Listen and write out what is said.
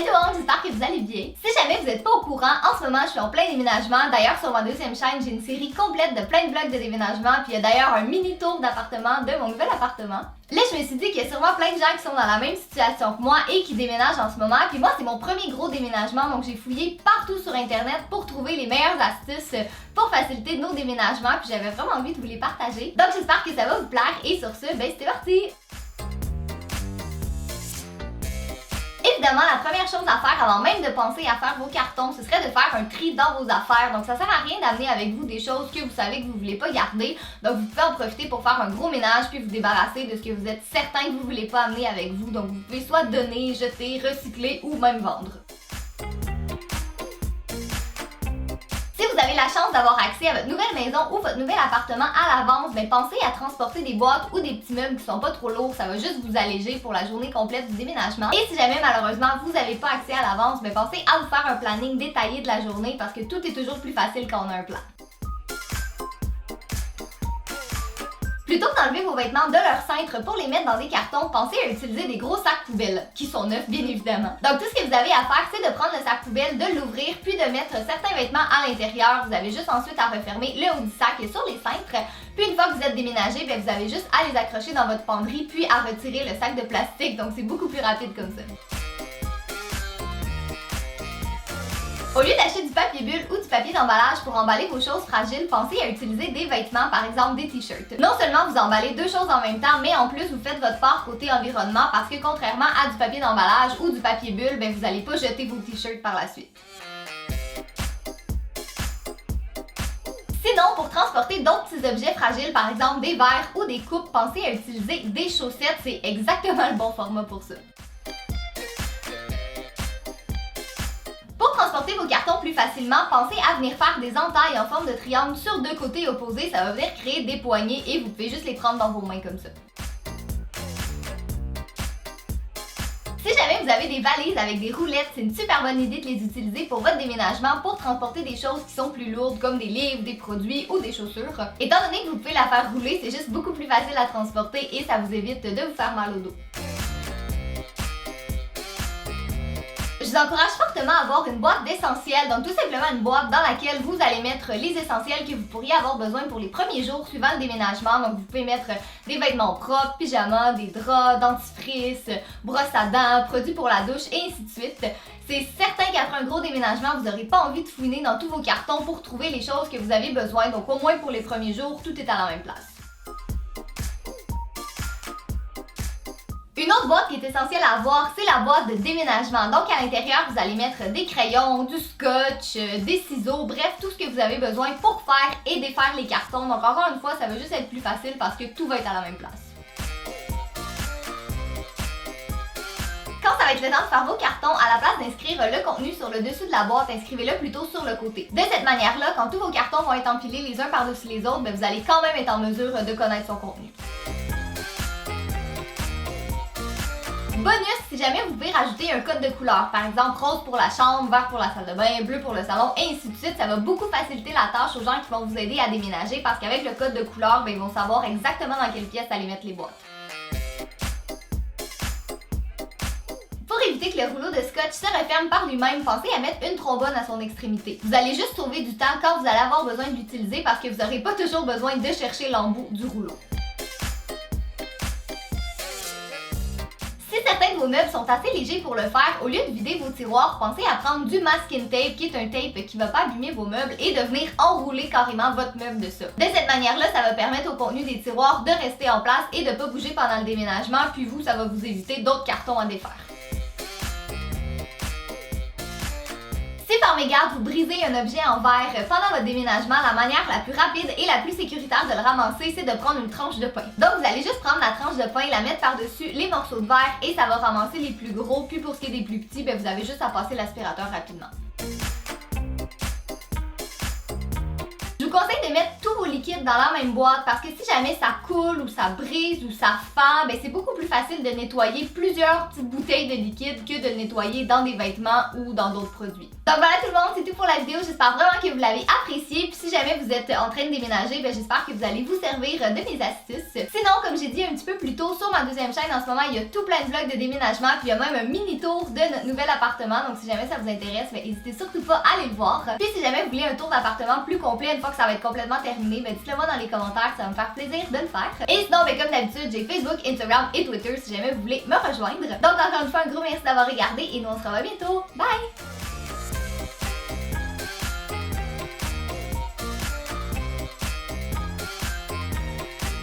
Salut tout le monde, j'espère que vous allez bien. Si jamais vous n'êtes pas au courant, en ce moment je suis en plein déménagement. D'ailleurs sur ma deuxième chaîne, j'ai une série complète de plein de vlogs de déménagement. Puis il y a d'ailleurs un mini tour d'appartement de mon nouvel appartement. Là je me suis dit qu'il y a sûrement plein de gens qui sont dans la même situation que moi et qui déménagent en ce moment. Puis moi c'est mon premier gros déménagement, donc j'ai fouillé partout sur internet pour trouver les meilleures astuces pour faciliter nos déménagements. Puis j'avais vraiment envie de vous les partager. Donc j'espère que ça va vous plaire et sur ce, ben c'est parti! Évidemment, la première chose à faire avant même de penser à faire vos cartons, ce serait de faire un tri dans vos affaires. Donc ça sert à rien d'amener avec vous des choses que vous savez que vous voulez pas garder. Donc vous pouvez en profiter pour faire un gros ménage puis vous débarrasser de ce que vous êtes certain que vous voulez pas amener avec vous. Donc vous pouvez soit donner, jeter, recycler ou même vendre. Si vous avez la chance d'avoir accès à votre nouvelle maison ou votre nouvel appartement à l'avance, ben pensez à transporter des boîtes ou des petits meubles qui sont pas trop lourds, ça va juste vous alléger pour la journée complète du déménagement. Et si jamais malheureusement vous n'avez pas accès à l'avance, ben pensez à vous faire un planning détaillé de la journée parce que tout est toujours plus facile quand on a un plan. Plutôt que d'enlever vos vêtements de leur cintre pour les mettre dans des cartons, pensez à utiliser des gros sacs poubelles, qui sont neufs bien évidemment. Donc tout ce que vous avez à faire, c'est de prendre le sac poubelle, de l'ouvrir, puis de mettre certains vêtements à l'intérieur. Vous avez juste ensuite à refermer le haut du sac sur les cintres. Puis une fois que vous êtes déménagé, bien, vous avez juste à les accrocher dans votre penderie, puis à retirer le sac de plastique. Donc c'est beaucoup plus rapide comme ça. Au lieu d'acheter du papier bulle ou du papier d'emballage pour emballer vos choses fragiles, pensez à utiliser des vêtements, par exemple des t-shirts. Non seulement vous emballez deux choses en même temps, mais en plus vous faites votre part côté environnement parce que contrairement à du papier d'emballage ou du papier bulle, ben vous n'allez pas jeter vos t-shirts par la suite. Sinon, pour transporter d'autres petits objets fragiles, par exemple des verres ou des coupes, pensez à utiliser des chaussettes, c'est exactement le bon format pour ça. Pour transporter vos cartons plus facilement, pensez à venir faire des entailles en forme de triangle sur deux côtés opposés. Ça va venir créer des poignées et vous pouvez juste les prendre dans vos mains comme ça. Si jamais vous avez des valises avec des roulettes, c'est une super bonne idée de les utiliser pour votre déménagement pour transporter des choses qui sont plus lourdes comme des livres, des produits ou des chaussures. Étant donné que vous pouvez la faire rouler, c'est juste beaucoup plus facile à transporter et ça vous évite de vous faire mal au dos. Je vous encourage fortement à avoir une boîte d'essentiels, donc tout simplement une boîte dans laquelle vous allez mettre les essentiels que vous pourriez avoir besoin pour les premiers jours suivant le déménagement. Donc vous pouvez mettre des vêtements propres, pyjamas, des draps, dentifrice, brosse à dents, produits pour la douche et ainsi de suite. C'est certain qu'après un gros déménagement, vous n'aurez pas envie de fouiner dans tous vos cartons pour trouver les choses que vous avez besoin, donc au moins pour les premiers jours, tout est à la même place. Une autre boîte qui est essentielle à avoir, c'est la boîte de déménagement. Donc à l'intérieur, vous allez mettre des crayons, du scotch, des ciseaux, bref, tout ce que vous avez besoin pour faire et défaire les cartons. Donc encore une fois, ça va juste être plus facile parce que tout va être à la même place. Quand ça va être le temps de faire vos cartons, à la place d'inscrire le contenu sur le dessus de la boîte, inscrivez-le plutôt sur le côté. De cette manière-là, quand tous vos cartons vont être empilés les uns par-dessus les autres, vous allez quand même être en mesure de connaître son contenu. Bonus, si jamais vous pouvez rajouter un code de couleur, par exemple rose pour la chambre, vert pour la salle de bain, bleu pour le salon, et ainsi de suite, ça va beaucoup faciliter la tâche aux gens qui vont vous aider à déménager parce qu'avec le code de couleur, ils vont savoir exactement dans quelle pièce aller mettre les boîtes. Pour éviter que le rouleau de scotch se referme par lui-même, pensez à mettre une trombone à son extrémité. Vous allez juste sauver du temps quand vous allez avoir besoin de l'utiliser parce que vous n'aurez pas toujours besoin de chercher l'embout du rouleau. Si certains de vos meubles sont assez légers pour le faire, au lieu de vider vos tiroirs, pensez à prendre du masking tape, qui est un tape qui ne va pas abîmer vos meubles, et de venir enrouler carrément votre meuble de ça. De cette manière-là, ça va permettre au contenu des tiroirs de rester en place et de ne pas bouger pendant le déménagement, puis vous, ça va vous éviter d'autres cartons à défaire. Si par mégarde vous brisez un objet en verre pendant votre déménagement, la manière la plus rapide et la plus sécuritaire de le ramasser, c'est de prendre une tranche de pain. Donc vous allez juste prendre la tranche de pain, la mettre par-dessus les morceaux de verre et ça va ramasser les plus gros. Puis pour ce qui est des plus petits, vous avez juste à passer l'aspirateur rapidement. Je vous conseille de mettre tous vos liquides dans la même boîte parce que si jamais ça coule ou ça brise ou ça fend, c'est beaucoup plus facile de nettoyer plusieurs petites bouteilles de liquide que de le nettoyer dans des vêtements ou dans d'autres produits. Donc voilà tout le monde, c'est tout pour la vidéo. J'espère vraiment que vous l'avez apprécié. Puis si jamais vous êtes en train de déménager, j'espère que vous allez vous servir de mes astuces. Sinon, comme j'ai dit un petit peu plus tôt, sur ma ma deuxième chaîne, en ce moment, il y a tout plein de vlogs de déménagement, puis il y a même un mini tour de notre nouvel appartement. Donc si jamais ça vous intéresse, ben, n'hésitez surtout pas à aller le voir. Puis si jamais vous voulez un tour d'appartement plus complet une fois que ça va être complètement terminé, ben, dites-le moi dans les commentaires, ça va me faire plaisir de le faire. Et sinon, ben, comme d'habitude, j'ai Facebook, Instagram et Twitter si jamais vous voulez me rejoindre. Donc encore une fois, un gros merci d'avoir regardé et nous on se revoit bientôt. Bye!